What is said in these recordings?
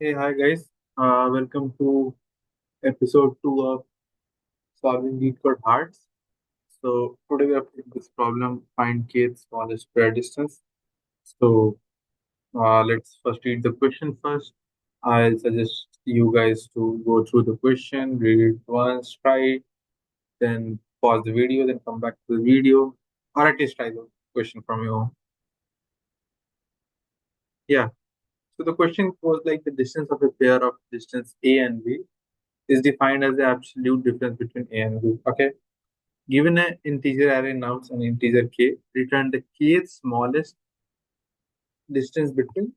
Hey, hi guys. Welcome to episode 2 of Solving Lead Code Hearts. So today we are putting this problem, find kth smallest pair distance. So let's first read the question first. I suggest you guys to go through the question, read it once, try it, then pause the video, then come back to the video, or at least try the question from your own. Yeah. So the question was like the distance of a pair of distance A and B is defined as the absolute difference between A and B. Okay. Given an integer array nums and integer k, return the kth smallest distance between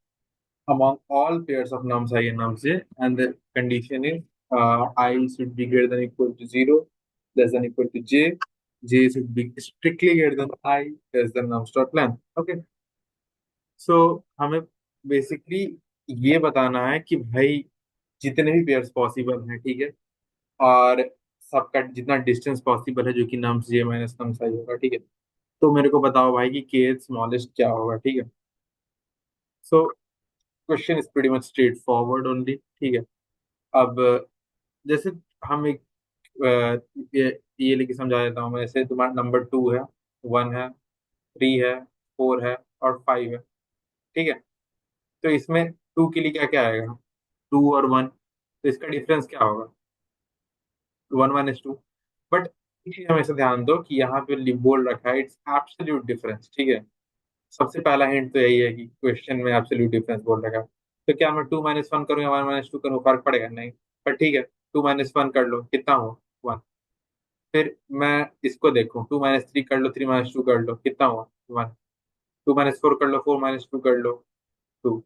among all pairs of nums I and nums j, and the condition is I should be greater than equal to 0, less than equal to j should be strictly greater than I, less than nums dot length. Okay, so हमें basically ये बताना है कि भाई जितने भी pairs possible हैं, ठीक है, और सबका जितना डिस्टेंस पॉसिबल है जो कि नम्स जे माइनस नम्स आई होगा, ठीक है। तो मेरे को बताओ भाई कि के स्मॉलेस्ट क्या होगा, ठीक है। So question is pretty much straight forward only, ठीक है। अब जैसे हम एक ये लेके समझा देता हूँ मैं। जैसे तुम्हारा नंबर 2 है, 1 है, 3 है, 4 है और 5 है, ठीक है। तो इसमें 2 के लिए क्या क्या आएगा, 2 और 1, तो इसका डिफरेंस क्या होगा, 1 - 2। बट एक चीज हमेशा ध्यान दो कि यहाँ पे बोल रखा है इट्स एब्सोल्यूट डिफरेंस, ठीक है। सबसे पहला हिंट तो यही है कि क्वेश्चन में एब्सोल्यूट डिफरेंस बोल रखा है। तो क्या मैं 2 - 1 करूँ या 1 - 2 करूँ, फर्क पड़ेगा नहीं। पर ठीक है, 2 - 1 कर लो, कितना हो, 1। फिर मैं इसको देखूँ, 2 - 3 कर लो, 3 - 2 कर लो, कितना हुआ, 1। 2 - 4 कर लो, 4 - 2 कर लो, 2।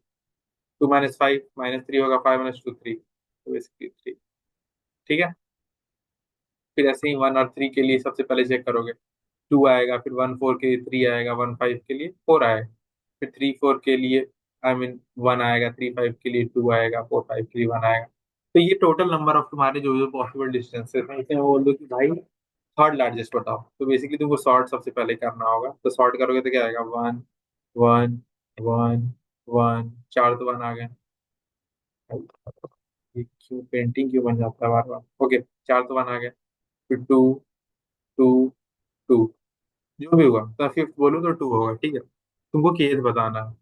2 - 5 -3 होगा, 5 - 2 3, तो इसकी 3, ठीक है। फिर ऐसे ही 1 और 3 के लिए सबसे पहले चेक करोगे, 2 आएगा, फिर 1 4 के लिए 3 आएगा, 1 5 के लिए 4 आएगा, फिर 3 4 के लिए आई मीन 1 आएगा, 3 5 के लिए 2 आएगा, 4 5 के लिए 1 आएगा। तो ये टोटल नंबर ऑफ तुम्हारे जो जो पॉसिबल डिस्टेंसेस हैं, इसमें बोल दो कि भाई थर्ड लार्जेस्ट बताओ। तो बेसिकली तुमको सॉर्ट सबसे पहले करना होगा। तो सॉर्ट करोगे तो क्या आएगा, 1 1 1 1, चार तो 1 आ गए। ये क्यों पेंटिंग क्यों बन जाता है बार बार। ओके, चार तो 1 आ गए, फिर 2 2 2, जो भी हुआ तो फिफ्थ बोलूँ तो 2 होगा, ठीक है। तुमको केस बताना है,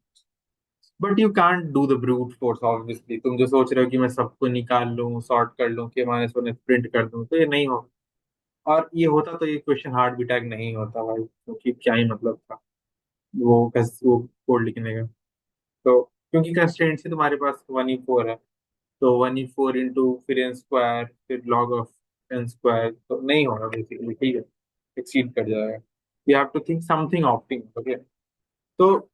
but you can't do the brute force obviously. तुम जो सोच रहे हो कि मैं सबको निकाल लूँ, सॉर्ट कर लूँ, के माइनस वन प्रिंट कर दूँ, तो ये नहीं हो। और ये होता तो ये क्वेश्चन हार्ड भी टैग नहीं होता भाई, क्योंकि क्या ही मतलब था वो कोड लिखने का। तो क्योंकि कंस्ट्रेंट से तुम्हारे पास 1 ही 4 है, तो 1 ही 4 इंटू फिर एन स्क्वायर, फिर लॉग ऑफ एन स्क्वायर, तो नहीं होगा बेसिकली, ठीक है, एक्सीड कर जाएगा। You have to think something opting. Okay, तो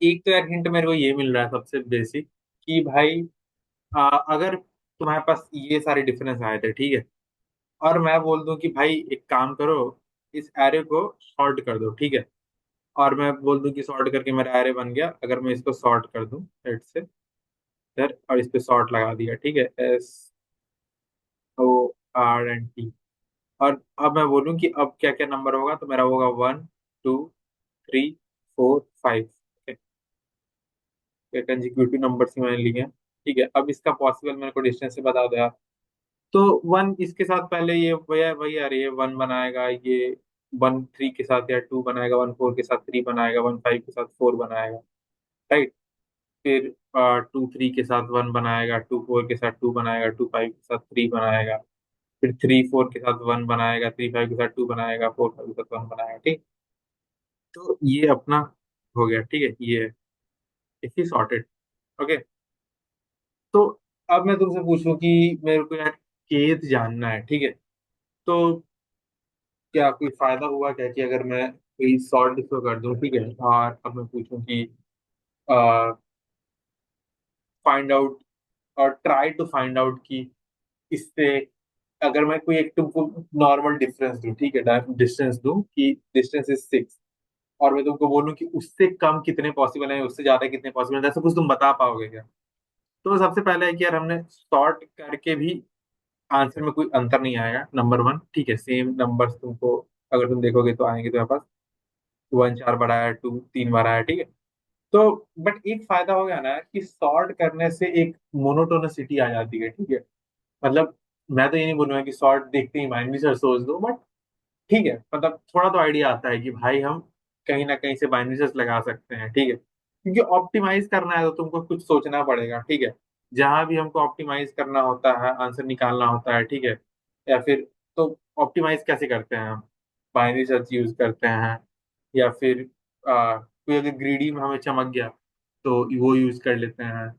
एक तो यार हिंट मेरे को ये मिल रहा है सबसे बेसिक कि भाई अगर तुम्हारे पास ये सारे डिफरेंस आए थे, ठीक है, और मैं बोल दूं कि भाई एक काम करो, इस एरे को सॉर्ट कर दो, ठीक है। और मैं बोल दूं कि सॉर्ट करके मेरा एरे बन गया, अगर मैं इसको सॉर्ट कर दूं हेड से इधर और इस पे सॉर्ट लगा दिया, ठीक है, SORT। और अब मैं बोलूं कि अब क्या क्या नंबर होगा, तो मेरा होगा 1 2 3 4 5। कंजिक्यूटिव नंबर ही मैंने लिए हैं, ठीक है। अब इसका पॉसिबल मेरे को डिस्टेंस से बता दो यार। तो 1 इसके साथ पहले ये भैया भैया यार ये 1 बनाएगा, ये 1 3 के साथ या 2 बनाएगा, 1 4 के साथ 3 बनाएगा, 1 5 के साथ 4 बनाएगा, राइट। फिर 2 3 के साथ 1 बनाएगा, 2 4 के साथ 2 बनाएगा, 2 5 के साथ 3 बनाएगा, फिर 3 4 के साथ 1 बनाएगा, 3 5 के साथ 2 बनाएगा, 4 5 के साथ 1 बनाएगा, ठीक। तो ये अपना हो गया, ठीक है, ये इफ सॉर्टेड। ओके, तो अब मैं तुमसे पूछूं कि मेरे को यार केस जानना है, ठीक है। तो क्या कोई फायदा हुआ क्या कि अगर मैं कोई शॉर्ट इसको कर दूं, ठीक है, और अब मैं पूछूं कि फाइंड आउट और ट्राई टू फाइंड आउट कि इससे अगर मैं कोई एक तुमको नॉर्मल डिफरेंस दूं, ठीक है, डिस्टेंस दूं कि डिस्टेंस इज 6, और मैं तुमको बोलूं कि उससे कम कितने पॉसिबल है, उससे ज्यादा कितने पॉसिबल है, ऐसा कुछ तुम बता पाओगे क्या। तो सबसे पहले है कि यार हमने सॉर्ट करके भी आंसर में कोई अंतर नहीं आएगा, नंबर 1, ठीक है। सेम नंबर्स तुमको अगर तुम देखोगे तो आएंगे तुम्हारे पास, 1 4 बार आया, 2 3 बार आया, ठीक है। तो बट एक फायदा हो गया ना कि सॉर्ट करने से एक मोनोटोनिसिटी आ जाती है, ठीक है। मतलब मैं तो ये नहीं बोलूंगा कि सॉर्ट देखते ही बाइनरी सर्च सोच दो, बट ठीक है, मतलब थोड़ा तो आइडिया आता है कि भाई हम कहीं ना कहीं से बाइनरी सर्च लगा सकते हैं, ठीक है, क्योंकि ऑप्टिमाइज करना है तो तुमको कुछ सोचना पड़ेगा, ठीक है। जहां भी हमको ऑप्टिमाइज करना होता है, आंसर निकालना होता है, ठीक है, या फिर तो ऑप्टिमाइज कैसे करते हैं हम? बाइनरी सर्च यूज करते हैं, या फिर कोई अगर ग्रीडी में हमें चमक गया तो वो यूज कर लेते हैं,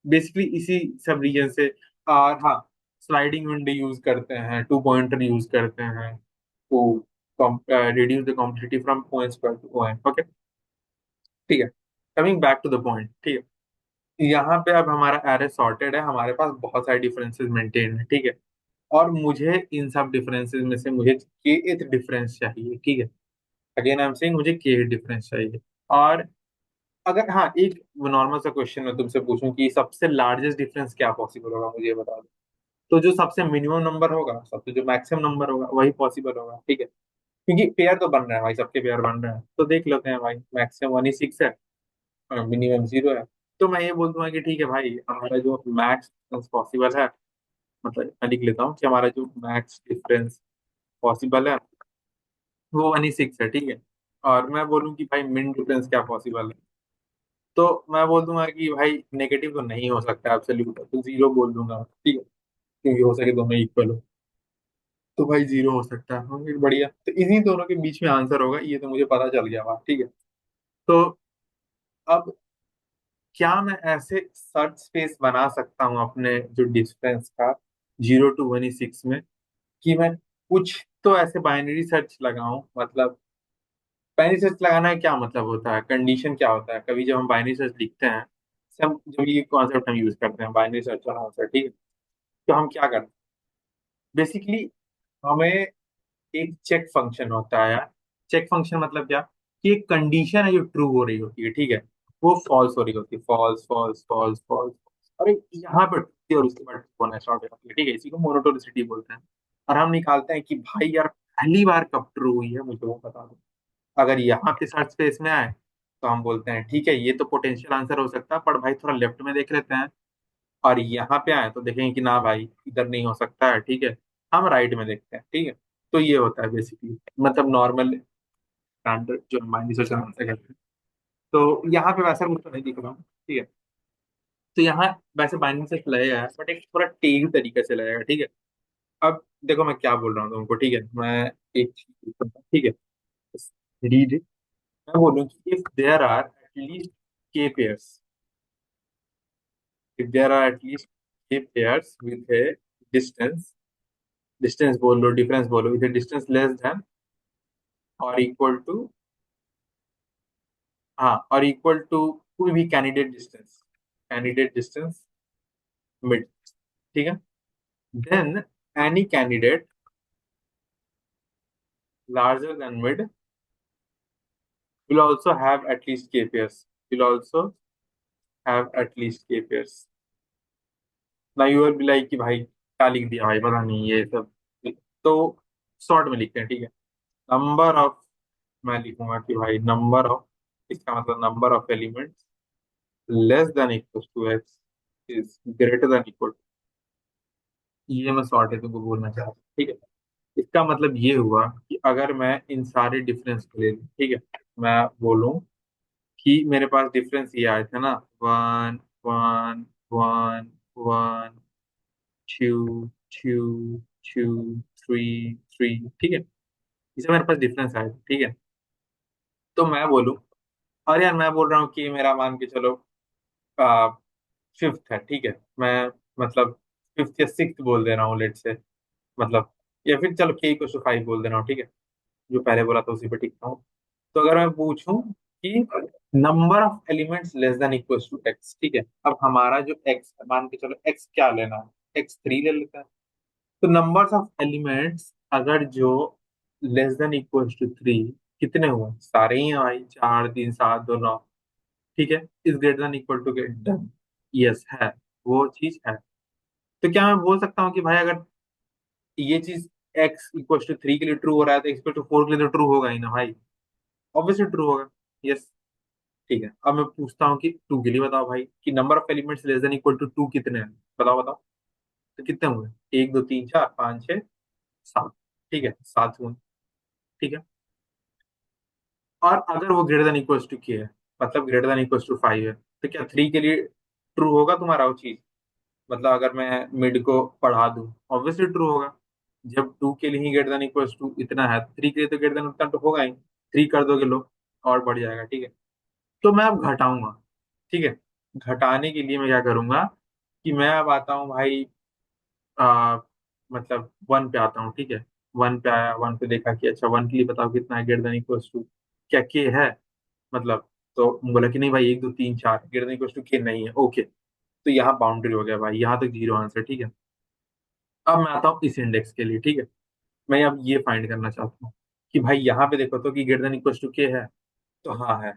बेसिकली इसी सब रीजन से। और हाँ, स्लाइडिंग विंडो यूज करते हैं, टू पॉइंटर यूज करते हैं to reduce the complexity from O n square to O n, okay, ठीक है। Coming back to the point, ठीक है, यहाँ पे अब हमारा एरे सॉर्टेड है, हमारे पास बहुत सारे डिफरेंसेस मेंटेन है, ठीक है, और मुझे इन सब डिफरेंसेस में से मुझे के डिफरेंस चाहिए, ठीक है। अगेन आई एम सेइंग मुझे के डिफरेंस चाहिए। और अगर हाँ, एक नॉर्मल सा क्वेश्चन मैं तुमसे पूछूं कि सबसे लार्जेस्ट डिफरेंस क्या पॉसिबल होगा, मुझे ये बता दो। तो जो सबसे मिनिमम नंबर होगा, सबसे जो मैक्सिमम नंबर होगा वही पॉसिबल होगा, ठीक है, क्योंकि पेयर तो बन रहा है भाई, सबके पेयर बन रहे हैं, तो देख लेते हैं भाई, मैक्सिमम 1 ही 6 है और मिनिमम 0 है। तो मैं ये बोल दूंगा कि ठीक है भाई, हमारा जो मैक्स पॉसिबल है, मतलब मैं लिख लेता हूँ कि हमारा जो मैक्स डिफरेंस पॉसिबल है वो 1 ही 6 है, ठीक है। और मैं बोलूँ कि भाई मिन डिफरेंस क्या पॉसिबल है, तो मैं बोल दूंगा कि भाई नेगेटिव तो नहीं हो सकता एब्सोल्यूट, तो 0 बोल दूंगा, ठीक है, क्योंकि हो सके दोनों इक्वल हो। तो भाई 0 हो सकता है, हाँ, फिर बढ़िया, तो इन्हीं दोनों के बीच में आंसर होगा, ये तो मुझे पता चल गया बात, ठीक है। तो अब क्या मैं ऐसे सर्च स्पेस बना सकता हूँ अपने जो डिस्टेंस का 0 to 1 ही 6 में, कि मैं कुछ तो ऐसे बाइनरी सर्च लगाऊं, मतलब बाइनरी सर्च लगाना है क्या मतलब होता है, कंडीशन क्या होता है, कभी जब हम बाइनरी सर्च लिखते हैं, सब जब ये कॉन्सेप्ट हम यूज करते हैं बाइनरी सर्च और आंसर, ठीक है, तो हम क्या करते हैं बेसिकली, हमें एक चेक फंक्शन होता है यार। चेक फंक्शन मतलब क्या, कि एक कंडीशन है जो ट्रू हो रही होती है, ठीक है, वो फॉल्स हो रही होती है, फॉल्स फॉल्स फॉल्स फॉल्स, और यहाँ पे true और उसके बाद होना स्टार्ट हो जाती है, ठीक है, इसी को मोनोटोनिसिटी बोलते हैं। और हम निकालते हैं कि भाई यार पहली बार कब ट्रू हुई है, मुझे वो बता दो। अगर यहाँ पे सर्च स्पेस में आए तो हम बोलते हैं ठीक है, ये तो पोटेंशियल आंसर हो सकता है, पर भाई थोड़ा लेफ्ट में देख लेते हैं। और यहाँ पे आए तो देखेंगे कि ना भाई इधर नहीं हो सकता है, ठीक है, हम राइट में देखते हैं, ठीक है। तो ये होता है बेसिकली, मतलब नॉर्मल स्टैंडर्ड जो हम बाइनरी सर्च आंसर करते हैं। तो यहाँ पे वैसा कुछ तो नहीं दिख रहा हूँ, ठीक है। तो यहाँ वैसे बाइनरी सर्च लगेगा, बट एक थोड़ा टेढ़ी तरीके से लगेगा, ठीक है। अब देखो मैं क्या बोल रहा हूँ तुमको, ठीक है, मैं एक चीज पूछता हूँ, ठीक है, रीड। मैं बोलूँ कि इफ देयर आर एटलीस्ट के pairs, if there are at least k pairs with a distance, distance बोल लो, डिफरेंस बोलो, with a distance less than और इक्वल टू, हाँ, और इक्वल टू कोई भी कैंडिडेट डिस्टेंस मिड, ठीक है, then any candidate larger than mid will also have at least k pairs, will also have at least k pairs। ना you will be like कि भाई क्या लिख दिया भाई, पता नहीं ये सब, तो शॉर्ट में लिखते हैं, ठीक है। नंबर ऑफ, मैं लिखूंगा कि भाई नंबर ऑफ, इसका मतलब number of elements less than equal to x is greater than equal, ये मैं शॉर्ट है तुमको बोलना चाह रहा हूँ, ठीक है। इसका मतलब ये हुआ कि अगर मैं इन सारे डिफरेंस को ले लूं, ठीक है, मैं बोलूं कि मेरे पास डिफरेंस ये आए थे ना, 1 1 1 1 2 2 2 3 3, ठीक है, इसे मेरे पास डिफरेंस आए थे, ठीक है। तो मैं बोलूं, और यार मैं बोल रहा हूँ कि मेरा मान के चलो फिफ्थ है, ठीक है, मैं मतलब फिफ्थ या सिक्स बोल दे रहा हूँ लेट से, मतलब, या फिर चलो के इक्वल टू 5 बोल दे रहा हूँ, ठीक है, जो पहले बोला था उसी पे टिकता हूँ। तो अगर मैं पूछूं कि number of elements less than equal to x, ठीक है, अब हमारा जो एक्स मान के चलो, एक्स क्या लेना है, x3 ले लेते हैं। तो नंबर्स ऑफ एलिमेंट्स अगर जो लेस देन इक्वल टू 3, कितने हुए, सारे ही हैं भाई, 4 3 7 2 9, ठीक है, is greater than equal to get done, yes है, वो चीज है। तो क्या मैं बोल सकता हूँ कि भाई अगर ये चीज x इक्वल टू 3 के लिए ट्रू हो रहा है तो x इक्वल टू 4 के लिए तो ट्रू होगा ही ना भाई, ऑब्वियसली ट्रू होगा, यस। ठीक है, अब मैं पूछता हूँ कि टू के लिए बताओ भाई कि number of elements less than equal to two कितने हैं। बताओ बताओ। तो कितने हुए? एक दो तीन चार पाँच छः सात। ठीक है, सात हुए। ठीक है। और अगर वो greater than equal to k है, मतलब greater than equal to five है, तो क्या थ्री के लिए ट्रू होगा तुम्हारा वो चीज? मतलब अगर मैं मिड को पढ़ा दूं, ऑब्वियसली ट्रू होगा। जब टू के लिए ही ग्रेटर देन इक्वल टू इतना है, थ्री के लिए तो ग्रेटर देन उतना तो होगा ही। थ्री कर दोगे लो, और बढ़ जाएगा। ठीक है। तो मैं अब घटाऊंगा। ठीक है। घटाने के लिए मैं क्या करूंगा कि मैं अब आता हूँ भाई, आ, मतलब वन पे आता हूँ। ठीक है। वन पे आया, वन पे देखा कि अच्छा वन के लिए बताओ कितना है ग्रेटर देन इक्वल टू, क्या के है मतलब। तो बोला कि नहीं भाई, एक दो तीन चार ग्रेटर देन इक्वल टू के नहीं है। ओके, तो यहाँ बाउंड्री हो गया भाई, यहाँ तक जीरो आंसर। ठीक है। अब मैं आता हूँ इस इंडेक्स के लिए। ठीक है। मैं अब ये फाइंड करना चाहता हूँ कि भाई यहाँ पे देखो तो कि greater than equal to k है। तो हाँ है।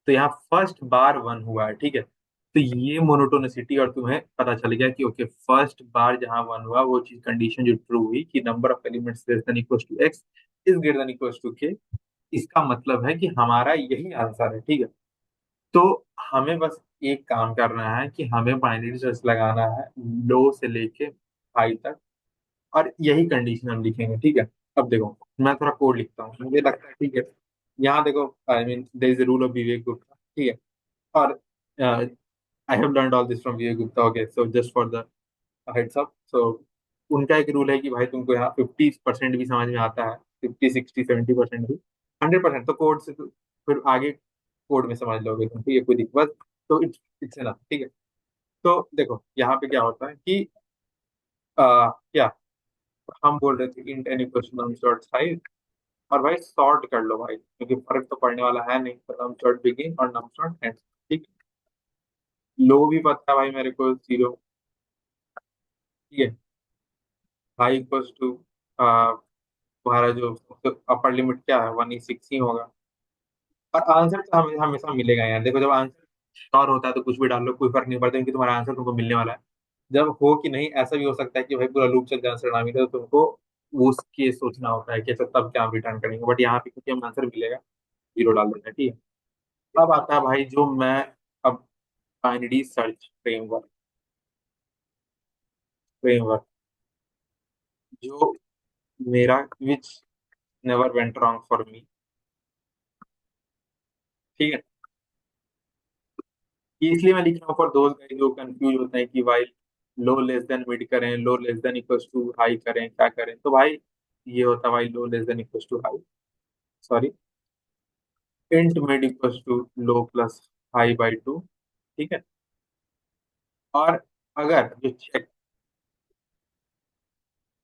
तो यहाँ फर्स्ट बार वन हुआ है। ठीक है। तो ये मोनोटोनिसिटी, और तुम्हें पता चल गया कि ओके, फर्स्ट बार जहां वन हुआ वो चीज कंडीशन जो ट्रू हुई कि number of elements less than equal to x is greater than equal to k. इसका मतलब है कि हमारा यही आंसर है। ठीक है। तो हमें बस एक काम करना है कि हमें बाइनरी सर्च लगाना है लो से लेके हाई तक, और यही कंडीशन हम लिखेंगे। ठीक है। अब देखो, मैं थोड़ा कोड लिखता हूँ, मुझे लगता है। ठीक है। यहाँ देखो, I mean there is a rule of Vivek Gupta. ठीक है। और I have learned all this from Vivek Gupta. Okay, so just for the heads up. So उनका एक रूल है कि भाई तुमको यहाँ 50% भी समझ में आता है, 50 60 70% भी, 100% तो कोड से तो फिर आगे कोड में समझ लोगे तुम। ठीक है, कोई दिक्कत बस। तो इट्स एनफ। ठीक है। तो देखो यहाँ पे क्या होता है कि क्या हम बोल रहे थे, इंट एनी क्वेश्चन नम शॉर्ट साइज। और भाई सॉर्ट कर लो भाई, क्योंकि फर्क तो पड़ने वाला है नहीं, तो नम शॉर्ट बिगिन और नम शॉर्ट एंड। ठीक। लो भी पता है भाई मेरे को, जीरो। ठीक है। हाई इक्वल्स टू तुम्हारा जो अपर लिमिट क्या है, 1 ही 6 ही होगा। और आंसर तो हमें हमेशा मिलेगा यार। देखो, जब आंसर श्योर होता है तो कुछ भी डाल लो, कोई फर्क नहीं पड़ता, क्योंकि तुम्हारा आंसर तुमको मिलने वाला है। जब हो कि नहीं, ऐसा भी हो सकता है कि भाई पूरा लूप चल जाए, आंसर ना मिले, तो तुमको वो उसके सोचना होता है कि अच्छा तब क्या हम रिटर्न करेंगे। बट यहाँ पे क्योंकि हमें आंसर मिलेगा, जीरो डाल देना है। ठीक है। अब आता है भाई जो मैं, अब बाइनरी सर्च फ्रेमवर्क, फ्रेमवर्क जो मेरा, which never went wrong for me. ठीक है। ये इसलिए मैं लिख रहा हूँ फॉर दोस्त गाइस जो कंफ्यूज होते हैं कि भाई लो लेस देन मिड करें, low less than equals to high करें, क्या करें। तो भाई ये होता है भाई low less than equals to high, sorry, int mid equals to low plus high by two. ठीक है। और अगर जो चेक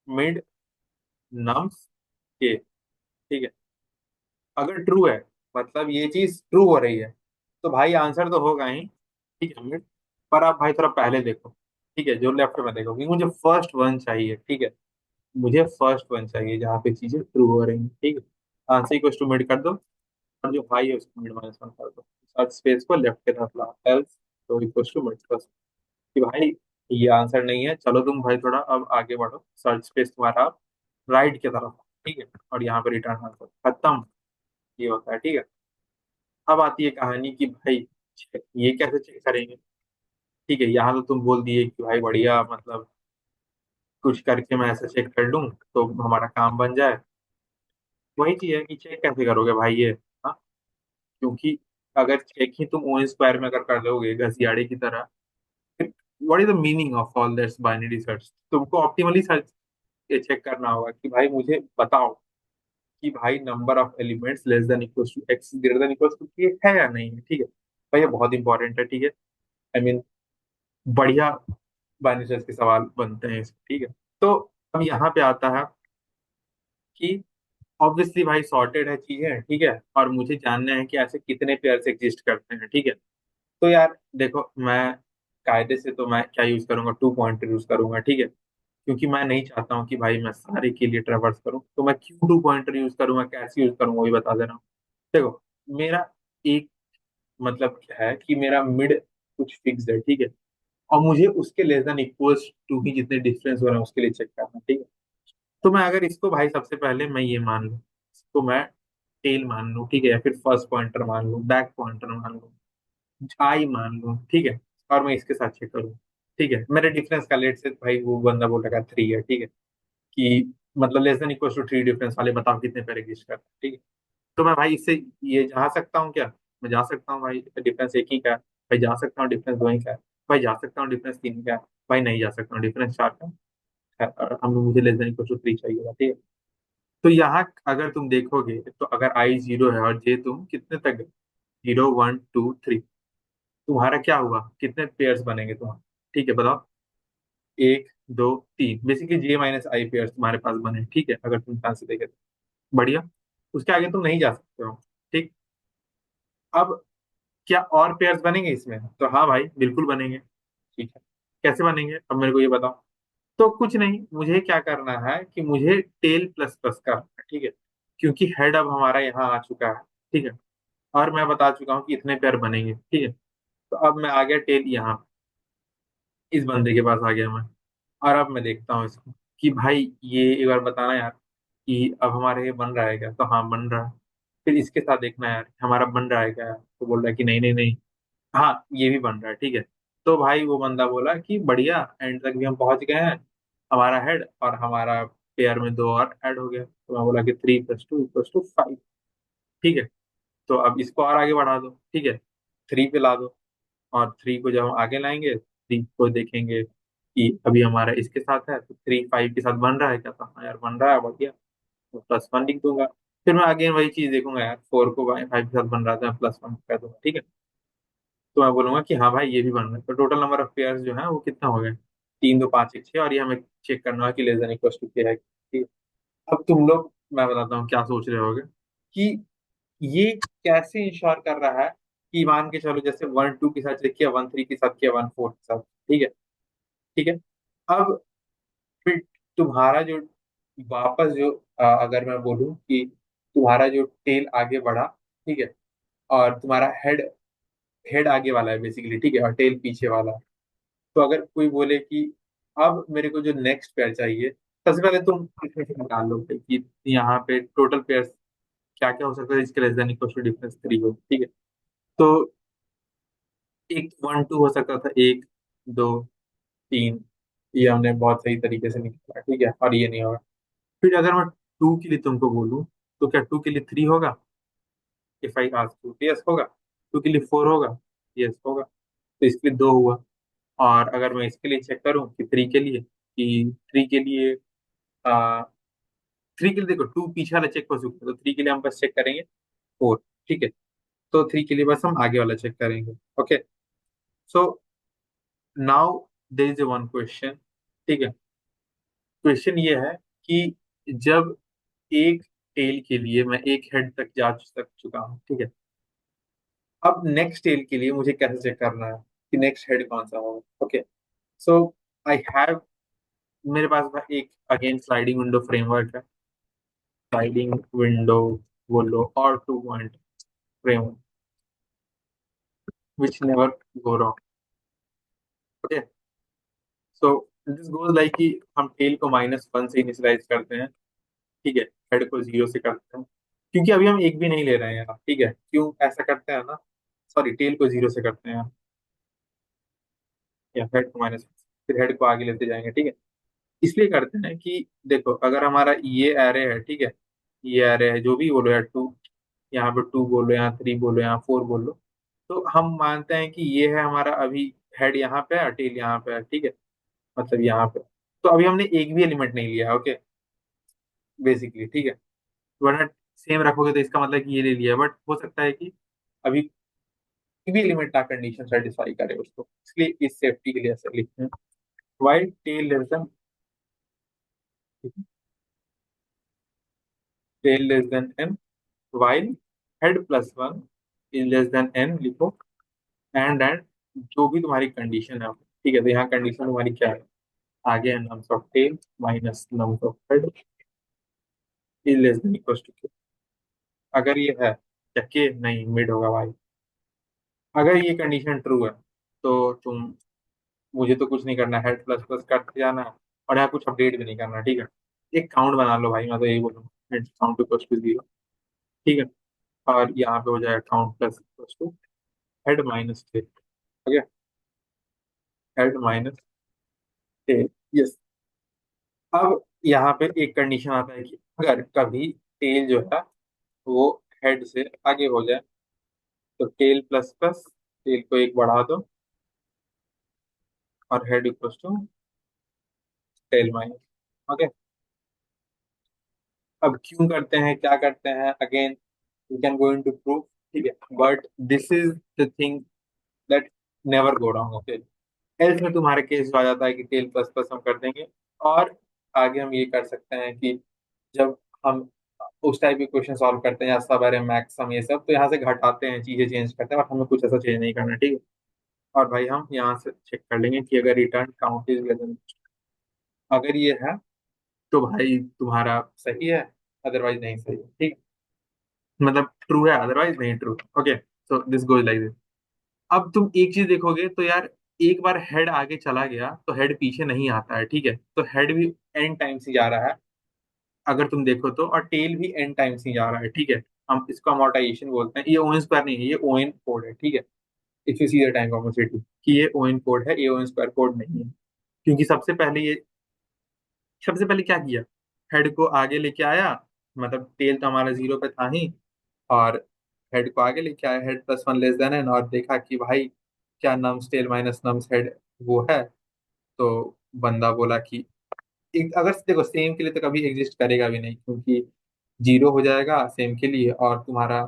मिड नम्स के, ठीक है, अगर ट्रू है, मतलब ये चीज ट्रू हो रही है, तो भाई आंसर तो होगा ही। ठीक है मिड। पर आप भाई थोड़ा पहले देखो। ठीक है, जो लेफ्ट में देखो, क्योंकि मुझे फर्स्ट वन चाहिए। ठीक है। मुझे फर्स्ट वन चाहिए जहाँ पे चीजें ट्रू हो रही हैं। ठीक है। आंसर इक्वल टू मिड कर दो, और जो हाई है उसको मिड माइनस वन कर दो। सर्च स्पेस को लेफ्ट की तरफ लाओ, एल्स तो इक्वल टू मिड प्लस। कि भाई ये आंसर नहीं है, चलो तुम भाई थोड़ा अब आगे बढ़ो, सर्च स्पेस तुम्हारा राइट की तरफ। ठीक है। और यहाँ पे रिटर्न आंसर खत्म। ये होता है। ठीक है। अब आती है कहानी कि भाई ये कैसे चेक करेंगे। ठीक है, यहाँ तो तुम बोल दिए कि भाई बढ़िया, मतलब कुछ करके मैं ऐसा चेक कर लूँ तो हमारा काम बन जाए। वही चीज है कि चेक कैसे करोगे भाई ये। हाँ, क्योंकि अगर चेक ही तुम ओ स्क्वायर में अगर कर लोगे घसियाड़े की तरह, what is the meaning of all this binary search? तुमको ऑप्टिमली सर्च ये चेक करना होगा कि भाई मुझे बताओ कि भाई number of elements less than equal to x greater than equal to ये है या नहीं है। ठीक है भाई, ये बहुत इंपॉर्टेंट है। ठीक है। आई मीन बढ़िया बाइनरी सर्च के सवाल बनते हैं इसमें। ठीक है। तो अब यहाँ पे आता है कि ऑब्वियसली भाई सॉर्टेड है चीजें। ठीक है। और मुझे जानना है कि ऐसे कितने पेयर्स एग्जिस्ट करते हैं। ठीक है। तो यार देखो, मैं कायदे से तो मैं क्या यूज करूंगा, टू पॉइंटर यूज करूंगा। ठीक है। क्योंकि मैं नहीं चाहता हूँ कि भाई मैं सारे के लिए ट्रेवर्स करूँ, तो मैं क्यों टू पॉइंटर यूज करूंगा, कैसे यूज करूंगा, वो भी बता दे रहा हूँ। देखो, मेरा एक मतलब क्या है कि मेरा मिड कुछ फिक्स है। ठीक है। और मुझे उसके लेस देन इक्वल्स टू ही जितने डिफरेंस हो रहे हैं उसके लिए चेक करना है। ठीक है। तो मैं अगर इसको भाई सबसे पहले मैं ये मान लूँ, इसको मैं टेल मान लूँ। ठीक है। या फिर फर्स्ट पॉइंटर मान लूँ, बैक पॉइंटर मान लूँ। आई मान लूं, ठीक है, और मैं इसके साथ चेक करूँ, ठीक है, मेरे डिफरेंस का लेट से भाई वो बंदा बोल रहा 3 है, ठीक है, कि मतलब less than equal to 3 difference वाले बताओ कितने पे एग्जिस्ट करता है, ठीक है। तो मैं भाई इससे ये जा सकता हूँ क्या? मैं जा सकता हूँ भाई, डिफरेंस एक ही का है। भाई जा सकता हूँ, डिफरेंस दो ही का है। भाई जा सकता हूँ, डिफरेंस तीन का है। भाई नहीं जा सकता हूँ, डिफरेंस चार का है। और हम मुझे लेस देन इक्वल टू 3 चाहिए, ठीक है। तो यहाँ अगर तुम देखोगे तो अगर आई जीरो है और जे तुम कितने तक गए, 0 1 2 3, तुम्हारा क्या हुआ, कितने पेयर्स बनेंगे तुम्हारे, ठीक है बताओ। एक दो तीन, बेसिकली जे माइनस आई पेयर्स तुम्हारे पास बने, ठीक है, अगर तुम ध्यान से देखे तो बढ़िया। उसके आगे तुम नहीं जा सकते हो, ठीक। अब क्या और पेयर्स बनेंगे इसमें? तो हाँ भाई बिल्कुल बनेंगे, ठीक है। कैसे बनेंगे अब मेरे को ये बताओ। तो कुछ नहीं, मुझे क्या करना है कि मुझे टेल प्लस प्लस करना है, ठीक है, क्योंकि हेड अब हमारा यहाँ आ चुका है, ठीक है, और मैं बता चुका हूँ कि इतने पेयर बनेंगे, ठीक है। तो अब मैं आ गया टेल यहाँ, इस बंदे के पास आ गया मैं, और अब मैं देखता हूँ इसको कि भाई ये एक बार बताना यार कि अब हमारे ये बन रहा है क्या, तो हाँ बन रहा है। फिर इसके साथ देखना यार हमारा बन रहा है क्या, तो बोल रहा है कि नहीं नहीं नहीं, हाँ ये भी बन रहा है, ठीक है। तो भाई वो बंदा बोला कि बढ़िया, एंड तक भी हम पहुंच गए हैं, हमारा हेड और हमारा पेयर में दो और ऐड हो गया, तो मैं बोला कि 3 + 2 = 5, ठीक है। तो अब इसको और आगे बढ़ा दो, ठीक है, 3 पे ला दो, और 3 को जब हम आगे लाएंगे, 3 को देखेंगे कि अभी हमारा इसके साथ है, तो 3 5 के साथ बन रहा है क्या, तो हाँ यार बन रहा है, बढ़िया, तो +1 लिख दूंगा। फिर मैं आगे वही चीज देखूंगा यार, 4 को 5 के साथ बन रहा था, मैं +1 कर दूंगा, ठीक है। तो मैं बोलूंगा कि हाँ भाई ये भी बन रहा है, तो टोटल नंबर ऑफ पेयर्स जो है वो कितना हो गया, 3 2 5 1 6, और ये हमें चेक करना है कि लेस देन इक्वल टू क्या है, ठीक है। अब तुम लोग, मैं बताता हूँ क्या सोच रहे होगे कि ये कैसे इंश्योर कर रहा है कि मान के चलो जैसे 1 2 के साथ चेक किया, 1 3 के साथ किया, 1 4 के साथ, ठीक है, ठीक है। अब फिर तुम्हारा जो वापस जो अगर मैं बोलूँ कि तुम्हारा जो टेल आगे बढ़ा, ठीक है, और तुम्हारा हेड हेड आगे वाला है बेसिकली, ठीक है, और टेल पीछे वाला है। तो अगर कोई बोले कि अब मेरे को जो नेक्स्ट पेयर चाहिए, सबसे पहले तुम इसमें से निकाल लो कि यहाँ पे टोटल पेयर क्या क्या हो सकता है इसके less than equal to difference 3 हो, ठीक है। तो एक 1 2 हो सकता था, 1 2 3, ये हमने बहुत सही तरीके से निकाला, ठीक है, और ये नहीं होगा। फिर अगर मैं 2 के लिए तुमको बोलूँ, तो क्या 2 के लिए 3 होगा? If I ask two, yes होगा। 2 के लिए 4 होगा, यस होगा। तो इसके लिए 2 हुआ। और अगर मैं इसके लिए चेक करूँ कि 3 के लिए, कि 3 के लिए, आ, 3 के लिए देखो 2 पीछे वाला चेक हो चुका है, तो 3 के लिए हम बस चेक करेंगे 4, ठीक है। तो 3 के लिए बस हम आगे वाला चेक करेंगे, okay. So now there is one question, ठीक है। क्वेश्चन ये है कि जब एक टेल के लिए मैं एक हेड तक जा चुका हूँ, ठीक है, अब नेक्स्ट टेल के लिए मुझे कैसे चेक करना है कि नेक्स्ट हेड कौन सा होगा, ओके। सो आई हैव, मेरे पास भाई एक अगेन स्लाइडिंग विंडो फ्रेमवर्क है, स्लाइडिंग विंडो बोलो और 2 point framework which never go wrong, okay. So this goes like कि हम टेल को -1 से इनिशियलाइज करते हैं, ठीक है, हेड को 0 से करते हैं, क्योंकि अभी हम एक भी नहीं ले रहे हैं यहाँ, ठीक है, क्यों ऐसा करते हैं ना, सॉरी टेल को 0 से करते हैं, या हेड को -1, फिर हेड को आगे लेते जाएंगे, ठीक है। इसलिए करते हैं कि देखो अगर हमारा ये एरे है, ठीक है, ये एरे है जो भी बोलो, या 2, यहाँ पे 2 बोलो, यहाँ 3 बोलो, यहाँ 4 बोलो, तो हम मानते हैं कि ये है हमारा अभी, हेड यहाँ पे है, टेल यहाँ पे है, ठीक है, मतलब यहाँ पे। तो अभी हमने एक भी एलिमेंट नहीं लिया, ओके, बेसिकली, ठीक है। वरना सेम रखोगे तो इसका मतलब कि ये ले लिया, बट हो सकता है कि अभी कोई भी एलिमेंट ना कंडीशन सेटिस्फाई करे उसको, इसलिए इस सेफ्टी के लिए ऐसा लिखते हैं, while tail less than, tail less than n, while head +1 is less than n लिखो, एंड जो भी तुम्हारी कंडीशन है, ठीक है, तो यहाँ कंडीशन तुम्हारी क्या है, आगे है nums of tail minus nums of head is less than equal to k. अगर ये है, या के नहीं, मिड होगा भाई। अगर ये कंडीशन ट्रू है, तो तुम, मुझे तो कुछ नहीं करना, हेड प्लस प्लस करते जाना है, और यहाँ कुछ अपडेट भी नहीं करना, ठीक है। एक काउंट बना लो भाई, मैं तो यही बोलूँगा, हेड काउंट इक्वल टू 0, ठीक है, और यहाँ पे हो जाएगा count plus equal to head minus tail. Okay, head minus tail, yes. अब यहाँ पे एक कंडीशन आता है कि अगर कभी टेल जो है वो हेड से आगे हो जाए, तो टेल प्लस प्लस, टेल को एक बढ़ा दो, और head equals to tail minus. Okay, अब क्यों करते हैं, क्या करते हैं, again we can go into proof, ठीक है, but this is the thing that never go wrong. Okay, else में तुम्हारे केस आ जाता है कि टेल प्लस प्लस हम कर देंगे, और आगे हम ये कर सकते हैं कि जब हम उस टाइप के क्वेश्चन सॉल्व करते हैं या सब अरे मैक्स हम ये सब, तो यहाँ से घटाते हैं, चीजें चेंज करते हैं, और हमें कुछ ऐसा चेंज नहीं करना, ठीक है। और भाई हम यहाँ से चेक कर लेंगे कि अगर return count is less then, अगर ये है तो भाई तुम्हारा सही है, अदरवाइज नहीं सही है, ठीक है? मतलब ट्रू है, अदरवाइज नहीं true. Okay, so this goes like this. अब तुम एक चीज देखोगे तो यार, एक बार हेड आगे चला गया तो हेड पीछे नहीं आता है, ठीक है, तो हेड भी एन टाइम्स ही जा रहा है अगर तुम देखो तो, और टेल भी एन टाइम्स ही जा रहा है, ठीक है। हम इसको अमोर्टाइजेशन बोलते हैं, ये ओन स्क्वायर नहीं है, ये ओ एन कोड है, ठीक है। If you see the time complexity कि ये ओ एन कोड है, ये ओ एन स्क्वायर कोड नहीं है, क्योंकि सबसे पहले क्या किया, हेड को आगे लेके आया, मतलब टेल तो हमारा जीरो पे था ही, और हेड को आगे लेके आया, head plus one less than n, और देखा कि भाई क्या nums tail minus nums head वो है, तो बंदा बोला कि एक, अगर देखो सेम के लिए तो कभी एग्जिस्ट करेगा भी नहीं, क्योंकि जीरो हो जाएगा सेम के लिए, और तुम्हारा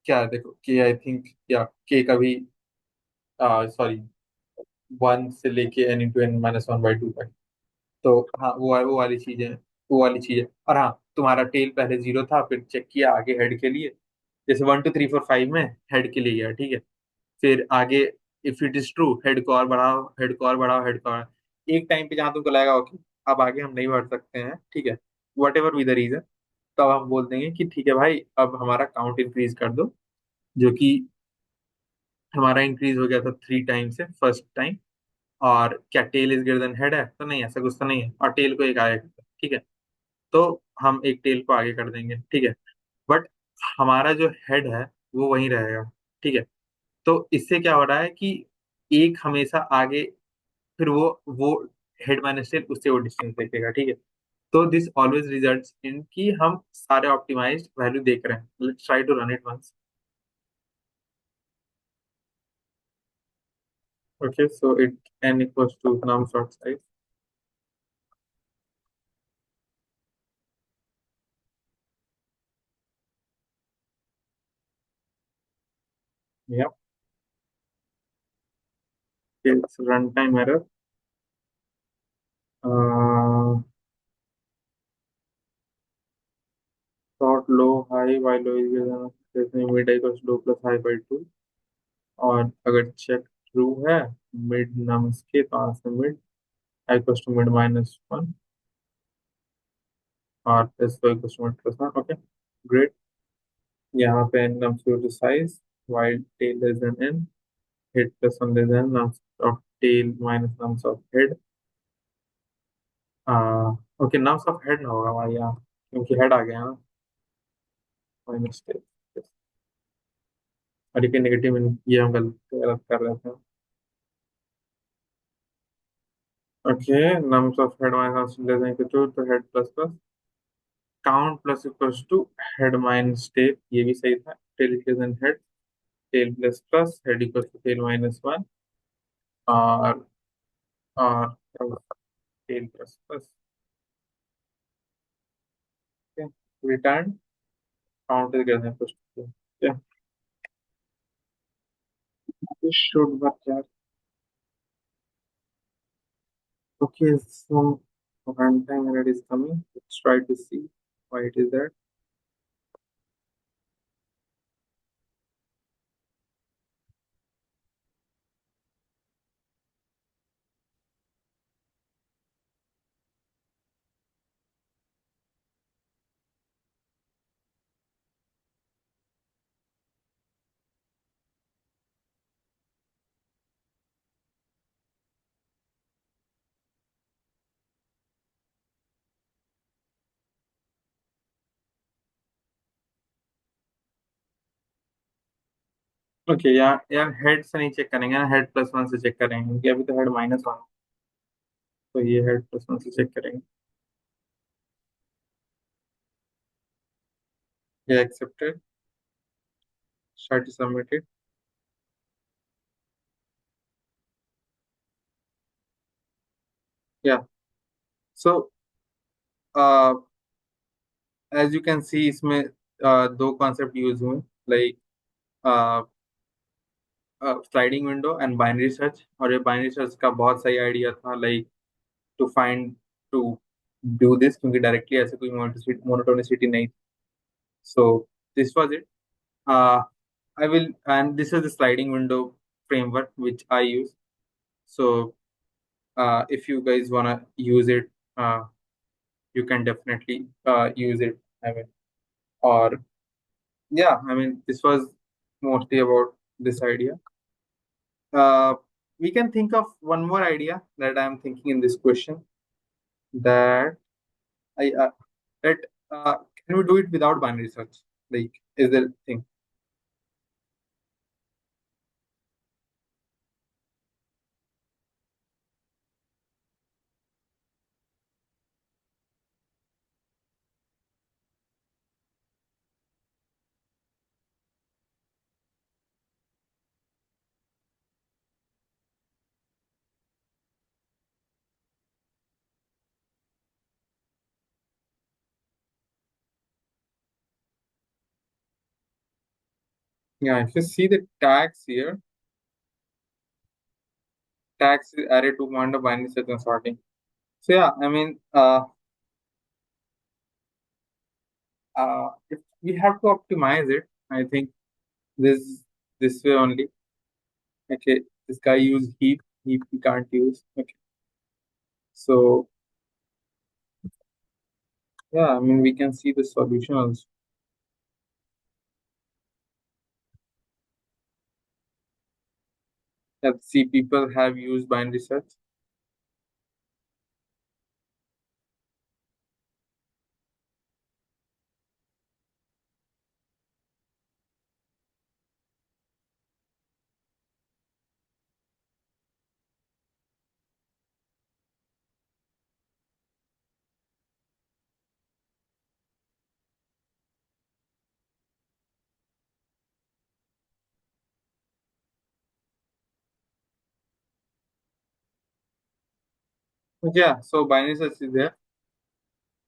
क्या है, देखो के आई थिंक, या के कभी सॉरी वन से लेके n into n minus one by two तक, तो हाँ वो वाली चीजें, वो वाली चीजें। और हाँ, तुम्हारा टेल पहले जीरो था, फिर चेक किया आगे हेड के लिए, जैसे one two three four five में हेड के लिए गया, ठीक है, फिर आगे if it is true head को और बढ़ाओ, हेड को और बढ़ाओ, हेड को और, एक टाइम पे जहां तुमको लगेगा ओके अब आगे हम नहीं बढ़ सकते हैं, ठीक है, whatever be the reason, तब हम बोल देंगे कि ठीक है भाई अब हमारा काउंट इंक्रीज कर दो, जो कि हमारा इंक्रीज हो गया था थ्री टाइम से फर्स्ट टाइम। और क्या tail is greater than head है, तो नहीं, ऐसा कुछ तो नहीं है, और टेल को एक आगे करते हैं, ठीक है, तो हम एक टेल को आगे कर देंगे, ठीक है, बट हमारा जो हेड है वो वहीं रहेगा, ठीक है। तो इससे क्या हो रहा है कि एक हमेशा आगे, फिर वो हेड माइनस टेल उससे वो डिस्टेंस देखेगा, ठीक है। तो दिस ऑलवेज रिजल्ट्स इन कि हम सारे ऑप्टिमाइज्ड वैल्यू देख रहे हैं। Let's try to run it once. Okay, so it n equals to num sort size, yeah, it's runtime error, uh, sort low high while low is greater than, जैसे mid equals low plus high by 2, और अगर check true है mid nums के, तो answer mid equals to mid minus one, और plus low equals to mid plus one. Okay, great. यहाँ पे n nums to size while tail less than n, head plus one less than nums of tail minus nums of head, okay nums of head ना होगा हमारे यहाँ, क्योंकि head आ गया ना, minus tell, और ये नेगेटिव, ये हम गलत गलत कर रहे थे। Okay, nums of head minus less than equal to, तो head plus plus count plus equals to head minus tail, ये भी सही था, tail equals and head, tail plus plus head equals to tail minus one, और और tail plus plus, return count is greater than equals to, this should work out. Okay, so runtime error is coming. Let's try to see why it is there. Okay यार यार head से नहीं check करेंगे ना, head +1 से check करेंगे क्योंकि अभी तो हेड -1, तो ये हेड +1 से चेक करेंगे। ये एक्सेप्टेड, स्टार्ट सबमिटेड। या so as you can see इसमें दो कॉन्सेप्ट यूज हुए, like sliding window and binary search. और ये बाइनरी सर्च का बहुत सही आइडिया था, like to find to do this, क्योंकि डायरेक्टली ऐसे कोई मोनोटोनिसिटी नहीं। So this was it. I will, and this is the sliding window framework which I use. So if you guys wanna use it, you can definitely use it. I mean, or yeah, I mean, this was mostly about this idea. Uh, we can think of one more idea that I'm thinking in this question, that I that can we do it without binary search? Like, is there a thing? Yeah, if you see the tags here, tags is array 2 binary search and sorting. So yeah, I mean, if we have to optimize it, I think this this way only. Okay, this guy use heap we can't use. Okay, so yeah, I mean we can see the solution also. That see people have used binary search. But yeah, so binary search is there,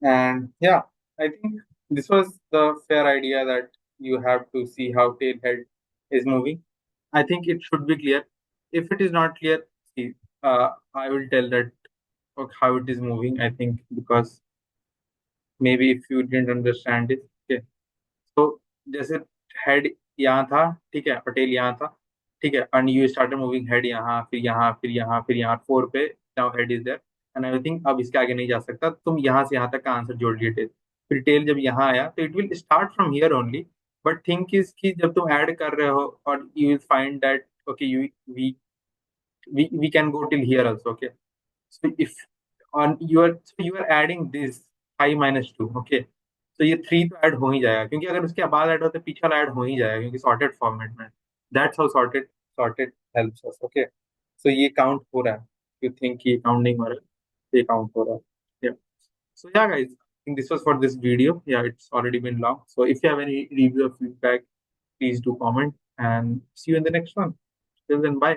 and yeah, I think this was the fair idea that you have to see how tailhead is moving. I think it should be clear. If it is not clear, see, I will tell that how it is moving. I think because maybe if you didn't understand it. Okay. तो जैसे head यहाँ था, ठीक है, पटेल यहाँ था, ठीक है, and you started moving head यहाँ, फिर यहाँ, फिर यहाँ, फिर यहाँ, 4 पे now head is there and everything. अब इसके आगे नहीं जा सकता, तुम यहाँ से यहाँ तक का आंसर जोड़ लिए टेल। फिर टेल जब यहाँ आया तो it will start from here only, but think is कि जब तुम ऐड कर रहे हो और you will find that okay you we can go till here also. Okay, so if on your so you are adding this 5 - 2, okay, तो ये 3 तो ऐड हो ही जाएगा, क्योंकि अगर उसके बाद ऐड हो तो पीछे वाला ऐड हो ही जाएगा, क्योंकि सॉर्टेड फॉर्मेट में। That's how sorted helps us. Okay, so ये काउंट हो रहा है, यू थिंक ये काउंट नहीं हो रहा है, ये काउंट हो रहा है। So yeah, guys, I think this was for this video. Yeah, it's already been long. So if you have any review or feedback, please do comment and see you in the next one. Till then, bye.